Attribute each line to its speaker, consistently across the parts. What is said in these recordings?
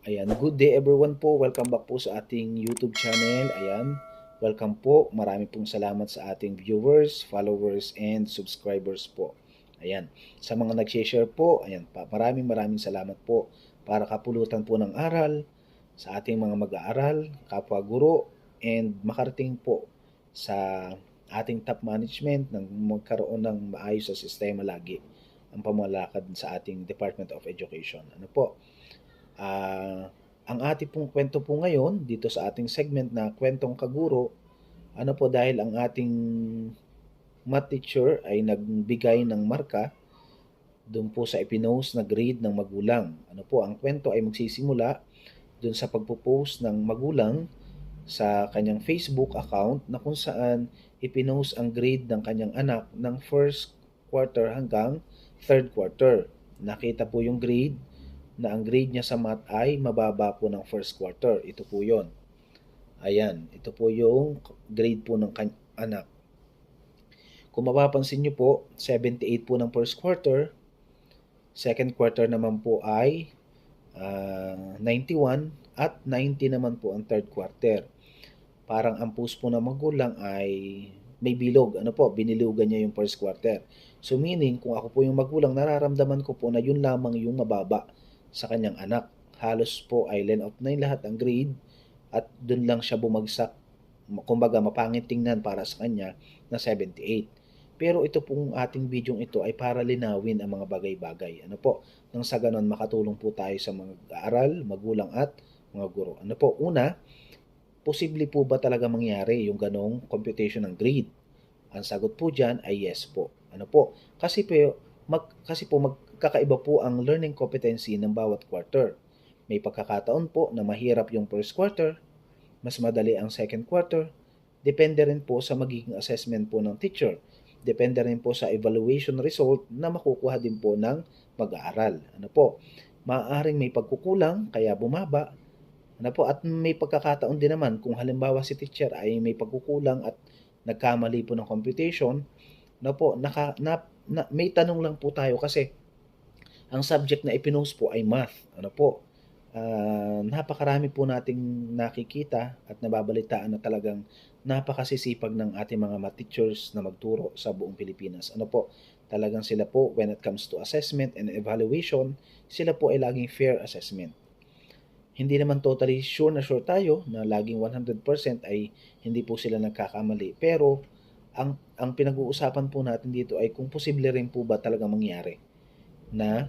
Speaker 1: Ayan, good day everyone po. Welcome back po sa ating YouTube channel. Ayan, welcome po. Marami pong salamat sa ating viewers, followers, and subscribers po. Ayan, sa mga nag-share po, ayan pa, maraming salamat po para kapulutan po ng aral sa ating mga mag-aaral, kapwa guro, and makarating po sa ating top management ng magkaroon ng maayos sa sistema lagi ang pamalakad sa ating Department of Education. Ano po? Ang ating pong kwento po ngayon dito sa ating segment na Kwentong Kaguro, ano po dahil ang ating math teacher ay nagbigay ng marka doon po sa ipinost na grade ng magulang. Ano po, ang kwento ay magsisimula doon sa pagpo-post ng magulang sa kanyang Facebook account na kung saan ipinost ang grade ng kanyang anak ng first quarter hanggang third quarter. Nakita po yung grade na ang grade niya sa math ay mababa po ng first quarter. Ito po yon. Ayan, ito po yung grade po ng anak. Kung mapapansin nyo po, 78 po ng first quarter, second quarter naman po ay 91 at 90 naman po ang third quarter. Parang ang post po ng magulang ay may bilog. Ano po, binilugan niya yung first quarter. So meaning, kung ako po yung magulang, nararamdaman ko po na yun lamang yung mababa sa kanyang anak. Halos po ay len of 9 lahat ang grade at dun lang siya bumagsak. Kumbaga, mapangit tingnan para sa kanya na 78. Pero ito pong ating video ito ay para linawin ang mga bagay-bagay. Ano po? Nang sa ganon makatulong po tayo sa mga aaral, magulang at mga guro. Ano po? Una, posible po ba talaga mangyari yung ganong computation ng grade? Ang sagot po dyan ay yes po. Ano po? Kasi po magkakaiba po ang learning competency ng bawat quarter. May pagkakataon po na mahirap yung first quarter, mas madali ang second quarter. Depende rin po sa magiging assessment po ng teacher. Depende rin po sa evaluation result na makukuha din po ng mag-aaral. Ano po? Maaaring may pagkukulang kaya bumaba. Ano po? At may pagkakataon din naman kung halimbawa si teacher ay may pagkukulang at nagkamali po ng computation, ano po, may tanong lang po tayo kasi ang subject na ipinost po ay math. Ano po? Napakarami po nating nakikita at nababalitaan na talagang napakasisipag ng ating mga math teachers na magturo sa buong Pilipinas. Ano po? Talagang sila po, when it comes to assessment and evaluation, sila po ay laging fair assessment. Hindi naman totally sure tayo na laging 100% ay hindi po sila nagkakamali. Pero ang pinag-uusapan po natin dito ay kung posible rin po ba talaga mangyari na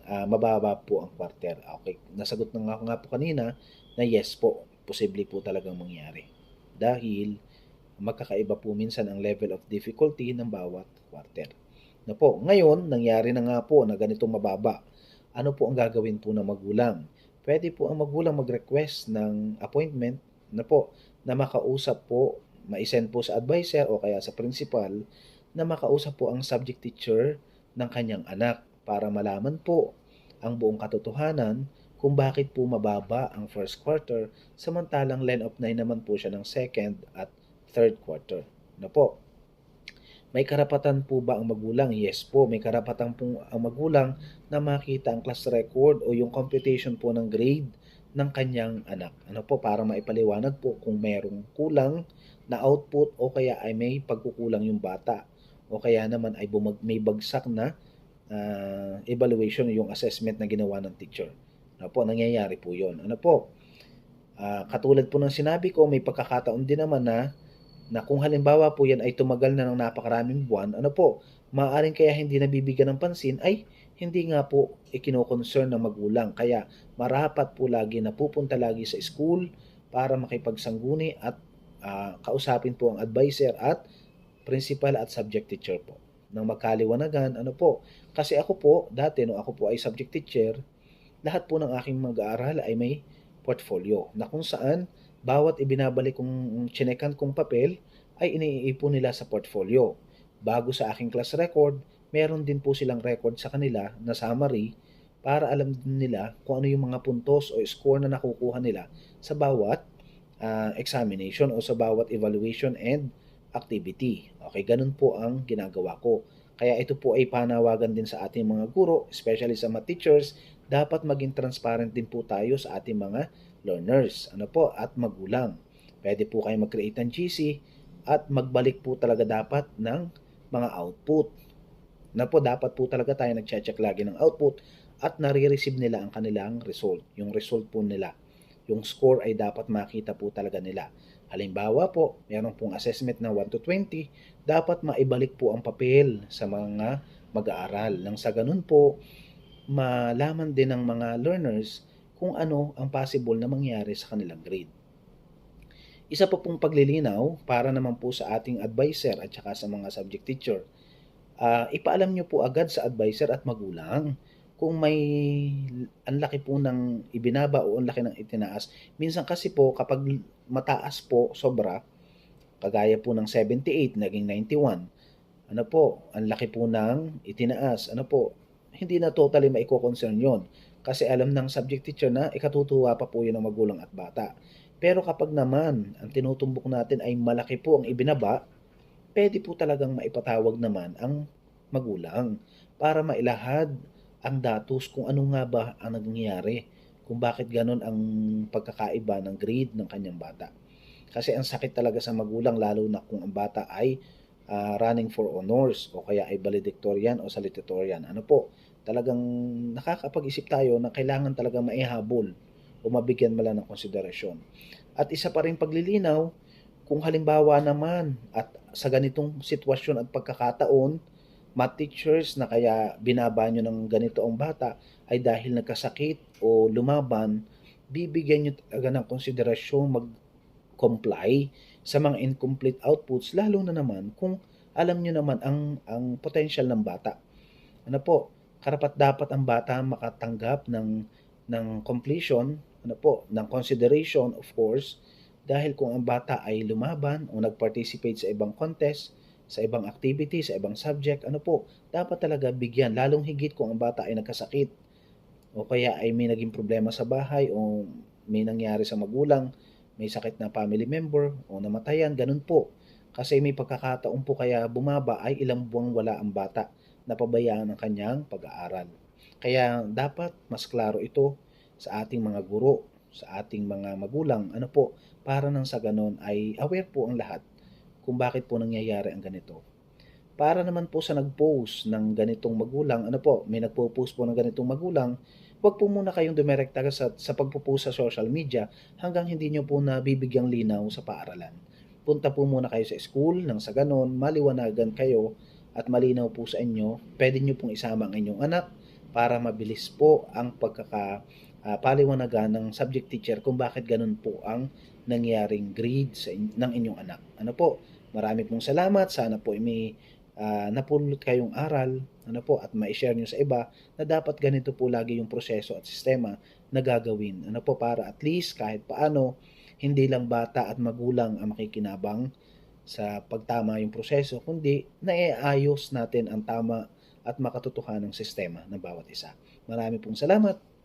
Speaker 1: mababa po ang quarter. Okay, nasagot na nga po kanina na yes po, posible po talagang mangyari. Dahil magkakaiba po minsan ang level of difficulty ng bawat quarter. Na po, ngayon, nangyari na nga po na ganitong mababa. Ano po ang gagawin po ng magulang? Pwede po ang magulang mag-request ng appointment na po na makausap po, ma-send po sa advisor o kaya sa principal na makausap po ang subject teacher ng kanyang anak para malaman po ang buong katotohanan kung bakit po mababa ang first quarter samantalang len of 9 naman po siya ng second at third quarter. Na po, may karapatan po ba ang magulang? Yes po, may karapatan po ang magulang na makita ang class record o yung computation po ng grade ng kanyang anak. Ano po, para maipaliwanag po kung merong kulang na output o kaya ay may pagkukulang yung bata o kaya naman ay may bagsak na evaluation yung assessment na ginawa ng teacher. Ano po, nangyayari po yon. Ano po, katulad po ng sinabi ko, may pagkakataon din naman na kung halimbawa po yan ay tumagal na ng napakaraming buwan, ano po, maaaring kaya hindi nabibigyan ng pansin ay hindi nga po ikino-concern ng magulang. Kaya marapat po lagi na pupunta lagi sa school para makipagsangguni at kausapin po ang advisor at principal at subject teacher po. Nang magkaliwanagan, ano po, kasi ako po, dati no ako po ay subject teacher, lahat po ng aking mag-aaral ay may portfolio na kung saan bawat ibinabalik kong chinekan kong papel ay iniipon nila sa portfolio. Bago sa aking class record, meron din po silang record sa kanila na summary para alam din nila kung ano yung mga puntos o score na nakukuha nila sa bawat examination o sa bawat evaluation and activity. Okay, ganun po ang ginagawa ko. Kaya ito po ay panawagan din sa ating mga guro, especially sa mga teachers, dapat maging transparent din po tayo sa ating mga learners, ano po, at magulang. Pwede po kayo mag-create ng GC at magbalik po talaga dapat ng mga output. Na po dapat po talaga tayo nag-check lagi ng output at nare-receive nila ang kanilang result. Yung result po nila. Yung score ay dapat makita po talaga nila. Halimbawa po, meron pong assessment na 1 to 20, dapat maibalik po ang papel sa mga mag-aaral. Nang sa ganun po, malaman din ng mga learners kung ano ang possible na mangyari sa kanilang grade. Isa pa pong paglilinaw para naman po sa ating advisor at saka sa mga subject teacher, ipaalam nyo po agad sa advisor at magulang kung may ang laki po ng ibinaba o ang laki ng itinaas. Minsan kasi po kapag mataas po sobra, kagaya po ng 78 naging 91, ano po, ang laki po ng itinaas, ano po, hindi na totally maiko-concern yon. Kasi alam ng subject teacher na ikatutuwa pa po yun ng magulang at bata. Pero kapag naman ang tinutumbok natin ay malaki po ang ibinaba, pwede po talagang maipatawag naman ang magulang para mailahad ang datos kung ano nga ba ang nangyayari, kung bakit ganon ang pagkakaiba ng grade ng kanyang bata. Kasi ang sakit talaga sa magulang lalo na kung ang bata ay running for honors o kaya ay valedictorian o salutatorian. Ano po, talagang nakakapag-isip tayo na kailangan talaga maihabol o mabigyan mo lang ng konsiderasyon. At isa pa rin paglilinaw, kung halimbawa naman at sa ganitong sitwasyon at pagkakataon, math teachers na kaya binaba nyo ng ganito ang bata ay dahil nagkasakit o lumaban, bibigyan nyo talaga ng konsiderasyon mag-comply sa mga incomplete outputs, lalo na naman kung alam nyo naman ang potential ng bata. Ano po, karapat dapat ang bata makatanggap ng completion, ano po, ng consideration of course, dahil kung ang bata ay lumaban o nag-participate sa ibang contest, sa ibang activity, sa ibang subject, ano po, dapat talaga bigyan, lalong higit kung ang bata ay nagkasakit o kaya ay may naging problema sa bahay o may nangyari sa magulang, may sakit na family member o namatayan, ganun po. Kasi may pagkakataon po kaya bumaba ay ilang buwang wala ang bata, napabayaan ang kanyang pag-aaral. Kaya dapat mas klaro ito sa ating mga guro, sa ating mga magulang, ano po, para nang sa ganon ay aware po ang lahat kung bakit po nangyayari ang ganito. Para naman po sa nag-post ng ganitong magulang, ano po, may nagpo-post po ng ganitong magulang, huwag po muna kayong dumirekta sa pagpo-post sa social media hanggang hindi nyo po nabibigyang linaw sa paaralan. Punta po muna kayo sa school nang sa ganon, maliwanagan kayo at malinaw po sa inyo, pwede nyo pong isama ang inyong anak para mabilis po ang paliwanagan ng subject teacher kung bakit ganun po ang nangyaring grade ng inyong anak. Ano po, marami pong salamat. Sana po may napulot kayong aral, ano po, at ma-share nyo sa iba na dapat ganito po lagi yung proseso at sistema na gagawin. Ano po, para at least kahit paano, hindi lang bata at magulang ang makikinabang sa pagtama yung proseso, kundi naiayos natin ang tama at makatotohanang sistema ng bawat isa. Marami pong salamat.